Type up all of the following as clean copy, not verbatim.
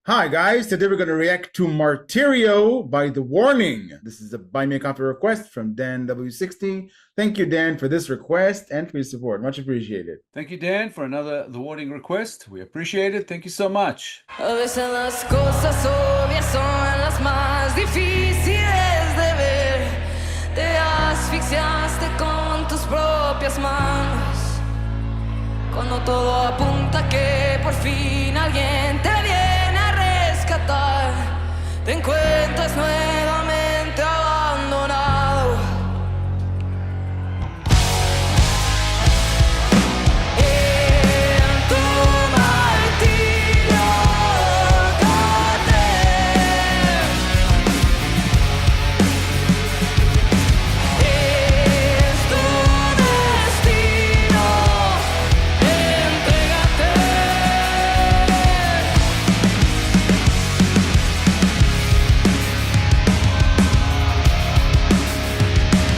Hi guys, today we're going to react to Martirio by The Warning. This is a Buy Me a Coffee request from Dan W60. Thank you, Dan, for this request and for your support. Much appreciated. Thank you, Dan, for another The Warning request. We appreciate it. Thank you so much. A veces las cosas obvias son las más difíciles de ver. Te asfixiaste con tus propias manos. Cuando todo apunta que por fin alguien te viene a rescatar, te encuentras nuevamente abandonado. En tu martirio es tu destino. Entrégate.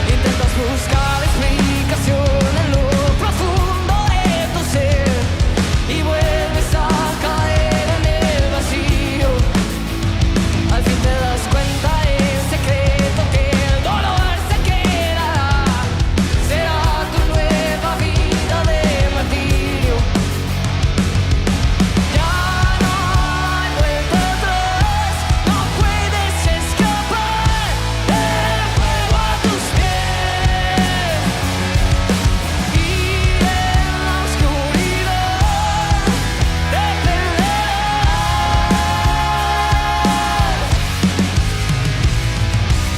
Intentas buscar explicación en lo profundo de tu ser y vuelves a caer en el vacío. Al fin te das cuenta en secreto que el dolor se quedará. Será tu nueva vida de martirio. Ya no hay vuelta atrás, no puedes escapar del fuego a tus pies. Y en la oscuridad te perderás.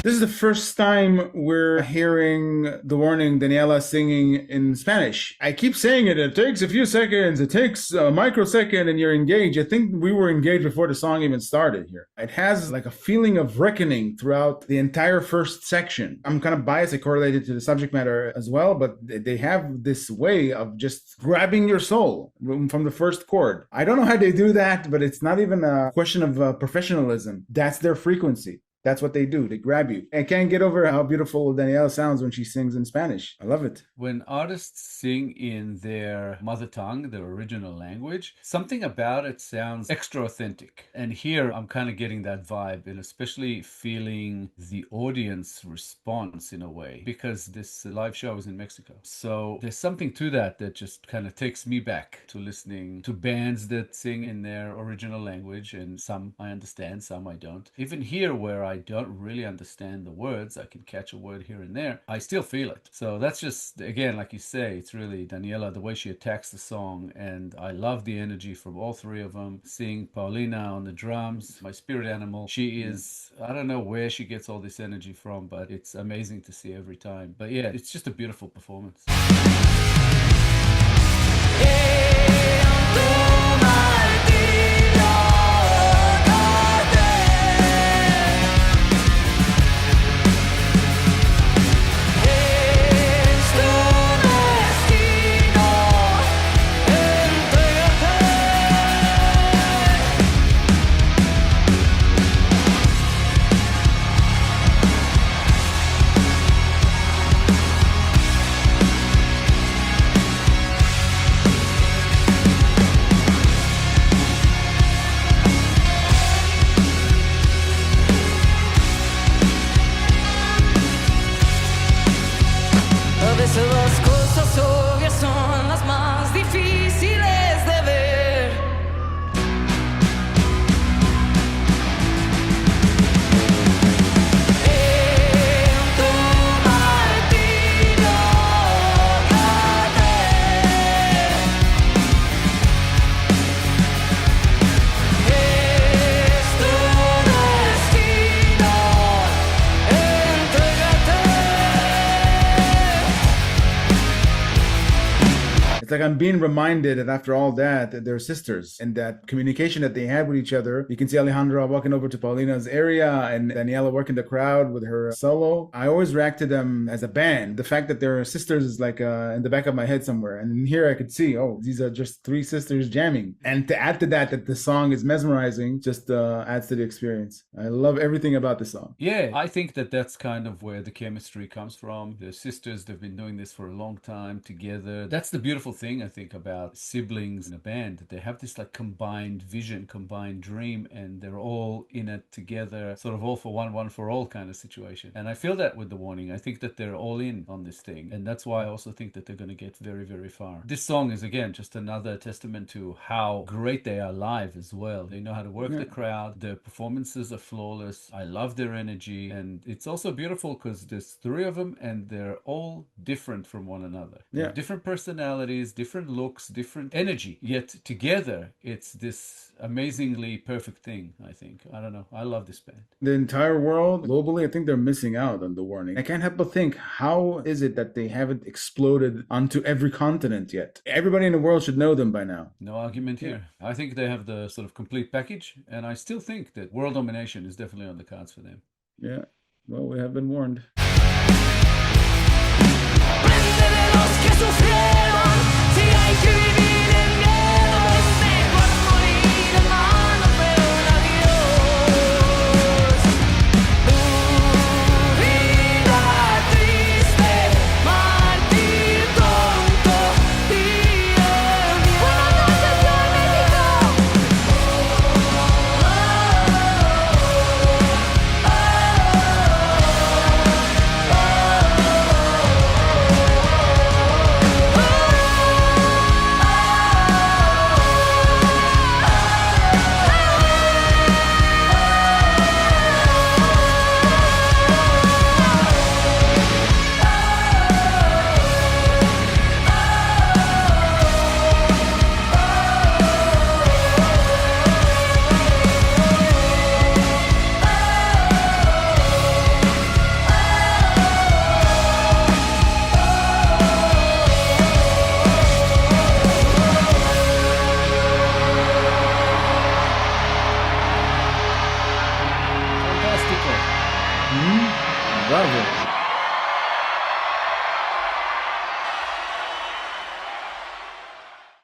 This is the first time we're hearing The Warning, Daniela singing in Spanish. I keep saying it takes a few seconds, it takes a microsecond, and you're engaged. I think we were engaged before the song even started here. It has like a feeling of reckoning throughout the entire first section. I'm kind of biased, I correlated to the subject matter as well, but they have this way of just grabbing your soul from the first chord. I don't know how they do that, but it's not even a question of professionalism. That's their frequency. That's what they do. They grab you. I can't get over how beautiful Danielle sounds when she sings in Spanish. I love it. When artists sing in their mother tongue, their original language, something about it sounds extra authentic. And here I'm kind of getting that vibe, and especially feeling the audience response in a way, because this live show was in Mexico. So there's something to that that just kind of takes me back to listening to bands that sing in their original language, and some I understand, some I don't. Even here, where I don't really understand the words, I can catch a word here and there, I still feel it. So that's just, again, like you say, it's really Daniela, the way she attacks the song, and I love the energy from all three of them. Seeing Paulina on the drums, my spirit animal, she is, I don't know where she gets all this energy from, but it's amazing to see every time. But yeah, it's just a beautiful performance. A veces las cosas obvias son las más difíciles de ver. En tu martirio es tu destino. Entrégate. It's like I'm being reminded that after all that they're sisters, and that communication that they had with each other. You can see Alejandra walking over to Paulina's area and Daniela working the crowd with her solo. I always react to them as a band. The fact that they're sisters is like in the back of my head somewhere. And in here I could see, oh, these are just three sisters jamming. And to add to that the song is mesmerizing just adds to the experience. I love everything about the song. Yeah, I think that that's kind of where the chemistry comes from. The sisters, they've been doing this for a long time together. That's the beautiful thing, I think, about siblings in a band, that they have this like combined vision, combined dream, and they're all in it together, sort of all for one for all kind of situation. And I feel that with The Warning. I think that they're all in on this thing. And that's why I also think that they're going to get very, very far. This song is, again, just another testament to how great they are live as well. They know how to work the crowd. Their performances are flawless. I love their energy. And it's also beautiful because there's three of them and they're all different from one another. Yeah. Different personalities, different looks, different energy. Yet together, it's this amazingly perfect thing, I think. I don't know. I love this band. The entire world, globally, I think they're missing out on The Warning. I can't help but think, how is it that they haven't exploded onto every continent yet? Everybody in the world should know them by now. No argument here. I think they have the sort of complete package, and I still think that world domination is definitely on the cards for them. Yeah, well, we have been warned. Prende los que sufrieron, si hay que vivir en miedo, es mejor morir hermano, pero en adiós. Tu vida triste, mártir tonto, día mío. Buenas noches, Ciudad de Fantastico. Bravo.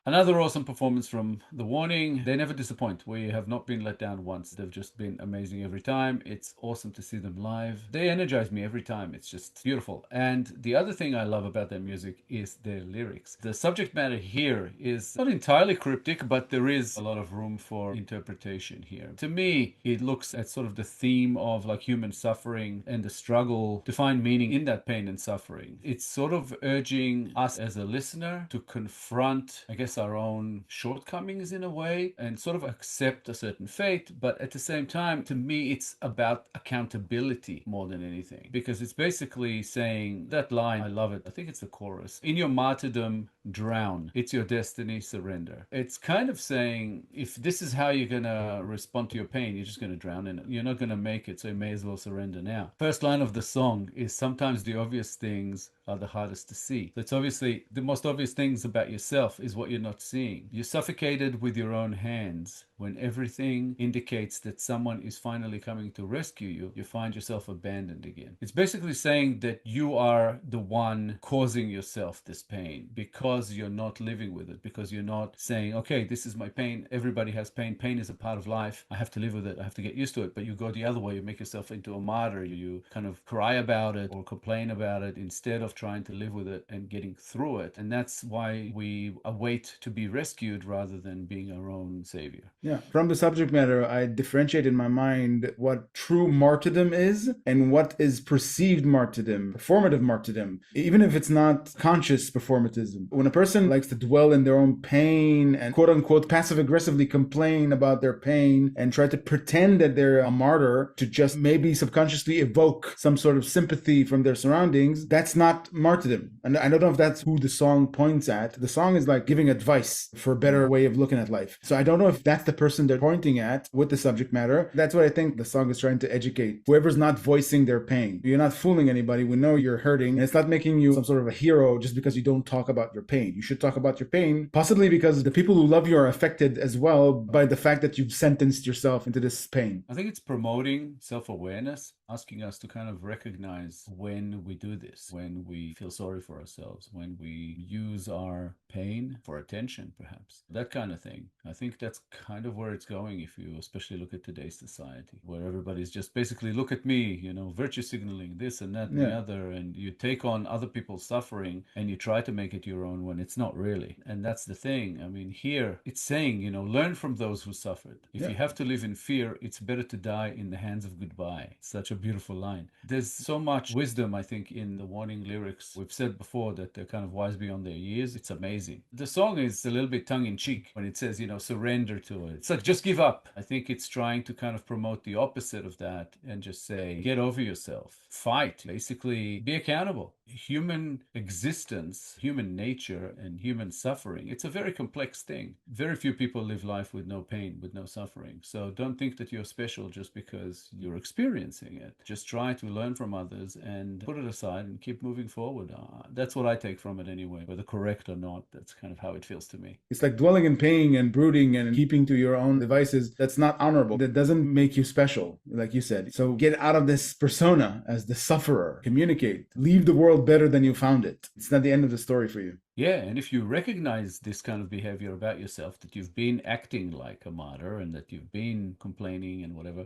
Another awesome performance from The Warning. They never disappoint. We have not been let down once. They've just been amazing every time. It's awesome to see them live. They energize me every time. It's just beautiful. And the other thing I love about their music is their lyrics. The subject matter here is not entirely cryptic, but there is a lot of room for interpretation here. To me, it looks at sort of the theme of like human suffering and the struggle to find meaning in that pain and suffering. It's sort of urging us as a listener to confront, I guess, our own shortcomings in a way and sort of accept a certain fate. But at the same time, to me, it's about accountability more than anything, because it's basically saying that line, I love it. I think it's the chorus. In your martyrdom, drown. It's your destiny, surrender. It's kind of saying, if this is how you're going to respond to your pain, you're just going to drown in it. You're not going to make it, so you may as well surrender now. First line of the song is, sometimes the obvious things are the hardest to see. That's obviously the most obvious things about yourself is what you're not seeing. You're suffocated with your own hands. When everything indicates that someone is finally coming to rescue you, you find yourself abandoned again. It's basically saying that you are the one causing yourself this pain because you're not living with it, because you're not saying, okay, this is my pain. Everybody has pain. Pain is a part of life. I have to live with it. I have to get used to it. But you go the other way. You make yourself into a martyr. You kind of cry about it or complain about it instead of trying to live with it and getting through it. And that's why we await to be rescued rather than being our own savior. Yeah. From the subject matter, I differentiate in my mind what true martyrdom is and what is perceived martyrdom, performative martyrdom, even if it's not conscious performatism. When a person likes to dwell in their own pain and quote unquote passive aggressively complain about their pain and try to pretend that they're a martyr to just maybe subconsciously evoke some sort of sympathy from their surroundings, that's not martyrdom. And I don't know if that's who the song points at. The song is like giving advice for a better way of looking at life. So I don't know if that's the person they're pointing at with the subject matter. That's what I think the song is trying to educate. Whoever's not voicing their pain. You're not fooling anybody. We know you're hurting. And it's not making you some sort of a hero just because you don't talk about your pain. You should talk about your pain, possibly because the people who love you are affected as well by the fact that you've sentenced yourself into this pain. I think it's promoting self-awareness, asking us to kind of recognize when we do this, when we feel sorry for ourselves, when we use our pain for attention, perhaps. That kind of thing. I think that's kind of where it's going if you especially look at today's society, where everybody's just basically, look at me, you know, virtue signaling, this and that and the other, and you take on other people's suffering and you try to make it your own even when it's not really. And that's the thing. I mean, here it's saying, you know, learn from those who suffered. If you have to live in fear, it's better to die in the hands of goodbye. Such a beautiful line. There's so much wisdom, I think, in the warning lyrics. We've said before that they're kind of wise beyond their years. It's amazing. The song is a little bit tongue-in-cheek when it says, you know, surrender to it. It's like, just give up. I think it's trying to kind of promote the opposite of that and just say, get over yourself. Fight. Basically, be accountable. Human existence, human nature, and human suffering, it's a very complex thing. Very few people live life with no pain, with no suffering. So don't think that you're special just because you're experiencing it. Just try to learn from others and put it aside and keep moving forward. That's what I take from it anyway, whether correct or not. That's kind of how it feels to me. It's like dwelling in pain and brooding and keeping to your own devices. That's not honorable. That doesn't make you special, like you said. So get out of this persona as the sufferer. Communicate. Leave the world better than you found it. It's not the end of the story for you. Yeah, and if you recognize this kind of behavior about yourself, that you've been acting like a martyr and that you've been complaining and whatever,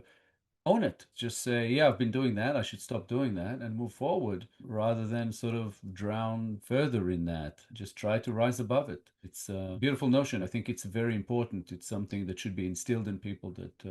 own it. Just say, yeah, I've been doing that. I should stop doing that and move forward rather than sort of drown further in that. Just try to rise above it. It's a beautiful notion. I think it's very important. It's something that should be instilled in people that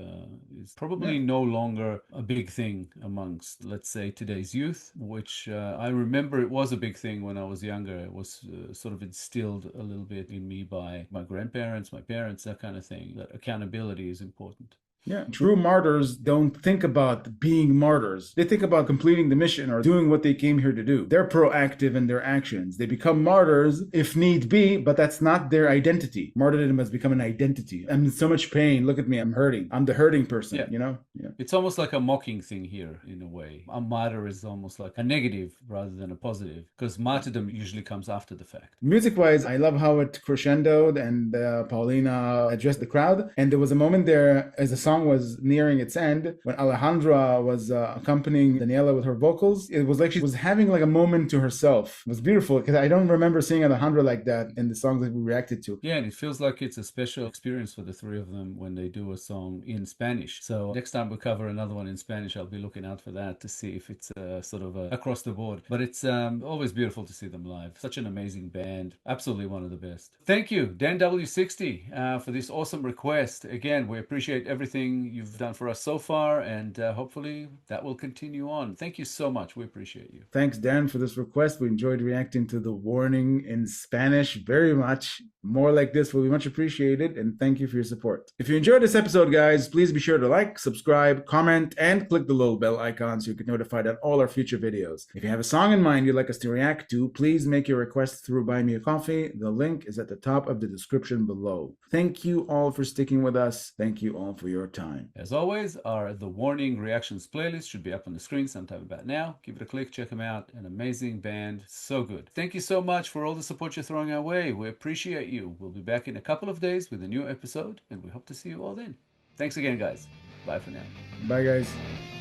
is probably no longer a big thing amongst, let's say, today's youth, which I remember it was a big thing when I was younger. It was sort of instilled a little bit in me by my grandparents, my parents, that kind of thing, that accountability is important. Yeah, true martyrs don't think about being martyrs. They think about completing the mission or doing what they came here to do. They're proactive in their actions. They become martyrs if need be, but that's not their identity. Martyrdom has become an identity. I'm in so much pain. Look at me. I'm hurting. I'm the hurting person, you know? Yeah. It's almost like a mocking thing here in a way. A martyr is almost like a negative rather than a positive, because martyrdom usually comes after the fact. Music-wise, I love how it crescendoed and Paulina addressed the crowd. And there was a moment there as the song was nearing its end when Alejandra was accompanying Daniela with her vocals. It was like she was having like a moment to herself. It was beautiful because I don't remember seeing Alejandra like that in the songs that we reacted to. Yeah, and it feels like it's a special experience for the three of them when they do a song in Spanish. So next time we cover another one in Spanish, I'll be looking out for that to see if it's sort of across the board. But it's always beautiful to see them live. Such an amazing band. Absolutely one of the best. Thank you, Dan W60, for this awesome request. Again, we appreciate everything you've done for us so far, and hopefully that will continue on. Thank you so much. We appreciate you. Thanks, Dan, for this request. We enjoyed reacting to the warning in Spanish very much. More like this will be much appreciated, and thank you for your support. If you enjoyed this episode, guys, please be sure to like, subscribe, comment, and click the little bell icon so you get notified on all our future videos. If you have a song in mind you'd like us to react to, please make your request through BuyMeACoffee. The link is at the top of the description below. Thank you all for sticking with us. Thank you all for your time. As always, our The Warning Reactions playlist should be up on the screen sometime about now. Give it a click, check them out. An amazing band, so good. Thank you so much for all the support you're throwing our way. We appreciate you. We'll be back in a couple of days with a new episode, and we hope to see you all then. Thanks again, guys. Bye for now. Bye, guys.